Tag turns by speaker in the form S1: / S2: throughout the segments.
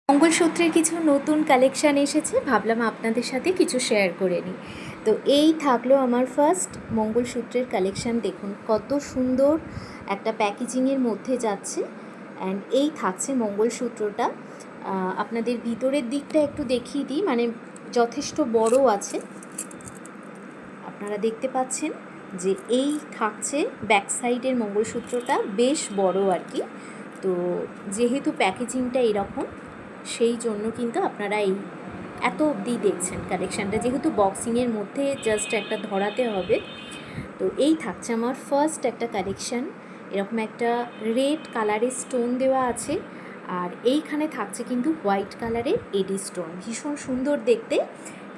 S1: মঙ্গলসূত্রের কিছু নতুন কালেকশান এসেছে, ভাবলাম আপনাদের সাথে কিছু শেয়ার করে নিই। তো এই থাকলো আমার ফার্স্ট মঙ্গলসূত্রের কালেকশান। দেখুন কত সুন্দর একটা প্যাকেজিংয়ের মধ্যে যাচ্ছে। অ্যান্ড এই থাকছে মঙ্গলসূত্রটা। আপনাদের ভিতরের দিকটা একটু দেখিয়ে দিই, মানে যথেষ্ট বড় আছে। আপনারা দেখতে পাচ্ছেন যে এই থাকছে ব্যাক সাইডের মঙ্গলসূত্রটা, বেশ বড় আর কি। তো যেহেতু প্যাকেজিংটা এরকম, সেই জন্য কিন্তু আপনারা এই এত অবধি দেখছেন কালেকশানটা, যেহেতু বক্সিংয়ের মধ্যে জাস্ট একটা ধরাতে হবে। তো এই থাকছে আমার ফার্স্ট একটা কালেকশান। এরকম একটা রেড কালারের স্টোন দেওয়া আছে, আর এইখানে থাকছে কিন্তু হোয়াইট কালারের এডি স্টোন। ভীষণ সুন্দর দেখতে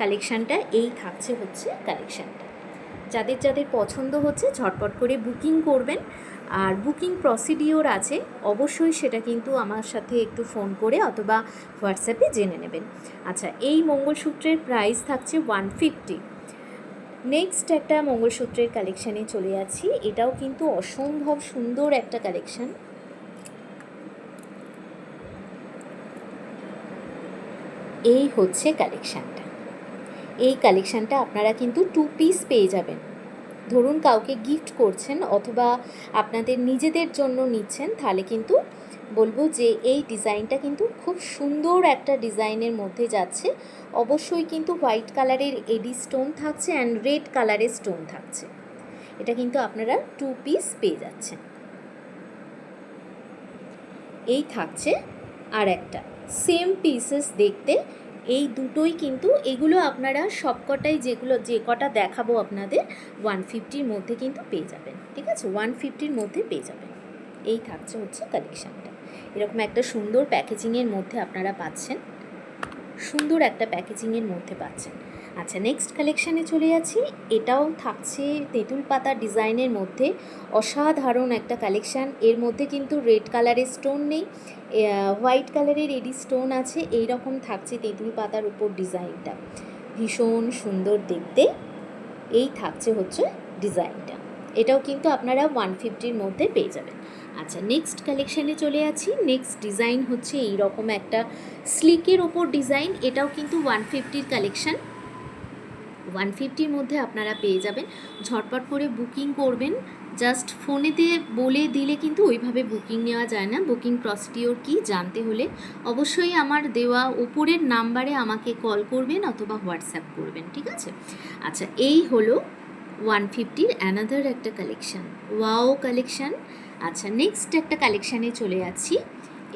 S1: কালেকশানটা। এই থাকছে হচ্ছে কালেকশানটা। যাদের যাদের পছন্দ হচ্ছে ঝটপট করে বুকিং করবেন। আর বুকিং প্রসিডিওর আছে, অবশ্যই সেটা কিন্তু আমার সাথে একটু ফোন করে অথবা হোয়াটসঅ্যাপে জেনে নেবেন। আচ্ছা, এই মঙ্গলসূত্রের প্রাইস থাকছে 150। নেক্সট একটা মঙ্গলসূত্রের কালেকশানে চলে যাচ্ছি। এটাও কিন্তু অসম্ভব সুন্দর একটা কালেকশান। এই হচ্ছে কালেকশানটা। এই কালেকশানটা আপনারা কিন্তু 2 পিস পেয়ে যাবেন। ধরুন কাউকে গিফট করছেন অথবা আপনাদের নিজেদের জন্য নিচ্ছেন, তাহলে কিন্তু বলবো যে এই ডিজাইনটা কিন্তু খুব সুন্দর একটা ডিজাইনের মধ্যে যাচ্ছে। অবশ্যই কিন্তু হোয়াইট কালারের এডি স্টোন থাকছে অ্যান্ড রেড কালারের স্টোন থাকছে। এটা কিন্তু আপনারা 2 পিস পেয়ে যাচ্ছেন। এই থাকছে আর একটা সেম পিসেস দেখতে। এই দুটোই কিন্তু, এগুলো আপনারা সবকটাই যে কটা দেখাবো আপনাদের 150-র মধ্যে কিন্তু পেয়ে যাবেন। ঠিক আছে, 150-র মধ্যে পেয়ে যাবেন। এই থাকছে হচ্ছে কালেকশানটা। এরকম একটা সুন্দর প্যাকেজিংয়ের মধ্যে আপনারা পাচ্ছেন, সুন্দর একটা প্যাকেজিংয়ের মধ্যে পাচ্ছেন। আচ্ছা, নেক্সট কালেকশানে চলে যাচ্ছি। এটাও থাকছে তেঁতুল পাতা ডিজাইনের মধ্যে, অসাধারণ একটা কালেকশান। এর মধ্যে কিন্তু রেড কালারের স্টোন নেই, হোয়াইট কালারের এডি স্টোন আছে। এই রকম থাকছে তেঁতুল পাতার উপর ডিজাইনটা, ভীষণ সুন্দর দেখতে। এই থাকছে হচ্ছে ডিজাইনটা। এটাও কিন্তু আপনারা 150-র মধ্যে পেয়ে যাবেন। আচ্ছা, নেক্সট কালেকশানে চলে যাচ্ছি। নেক্সট ডিজাইন হচ্ছে এই রকম একটা স্লিকের ওপর ডিজাইন। এটাও কিন্তু 150-র কালেকশান। 150-র মধ্যে আপনারা পেয়ে যাবেন। ঝটপট করে বুকিং করবেন। জাস্ট ফোনেতে বলে দিলে কিন্তু ওইভাবে বুকিং নেওয়া যায় না। বুকিং প্রসিডিওর কি জানতে হলে অবশ্যই আমার দেওয়া উপরের নাম্বারে আমাকে কল করবেন অথবা হোয়াটসঅ্যাপ করবেন। ঠিক আছে। আচ্ছা, এই হলো 150-র অ্যানাদার একটা কালেকশান, ওয়াও কালেকশান। আচ্ছা, নেক্সট একটা কালেকশানে চলে যাচ্ছি।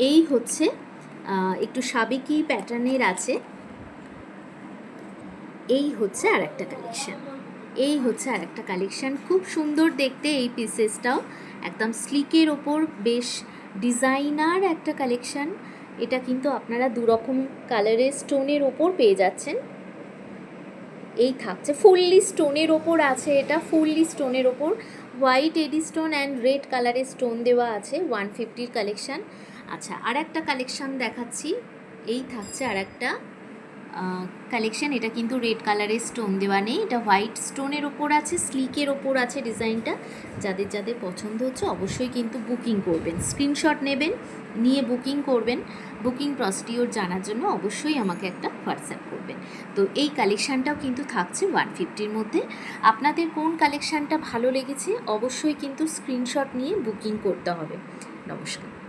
S1: এই হচ্ছে একটু সাবেকি প্যাটার্নের আছে। এই হচ্ছে আর একটা কালেকশান। এই হচ্ছে আর একটা কালেকশান, খুব সুন্দর দেখতে এই পিসেসটাও। একদম স্লিকের ওপর বেশ ডিজাইনার একটা কালেকশান। এটা কিন্তু আপনারা দুরকম কালারের স্টোনের ওপর পেয়ে যাচ্ছেন। এই থাকছে ফুললি স্টোনের ওপর আছে, এটা ফুললি স্টোনের ওপর white eddy stone and red কালারের স্টোন দেওয়া আছে। 150-র কালেকশান। আচ্ছা, আর একটা কালেকশান দেখাচ্ছি। এই থাকছে আর একটা কালেকশান। এটা কিন্তু রেড কালারের স্টোন দেওয়া নেই, এটা হোয়াইট স্টোনের ওপর আছে, স্লিকের ওপর আছে ডিজাইনটা। যাদের যাদের পছন্দ হচ্ছে অবশ্যই কিন্তু বুকিং করবেন, স্ক্রিনশট নেবেন, নিয়ে বুকিং করবেন। বুকিং প্রসিডিওর জানার জন্য অবশ্যই আমাকে একটা হোয়াটসঅ্যাপ করবেন। তো এই কালেকশানটাও কিন্তু থাকছে 150-র মধ্যে। আপনাদের কোন কালেকশানটা ভালো লেগেছে অবশ্যই কিন্তু স্ক্রিনশট নিয়ে বুকিং করতে হবে। নমস্কার।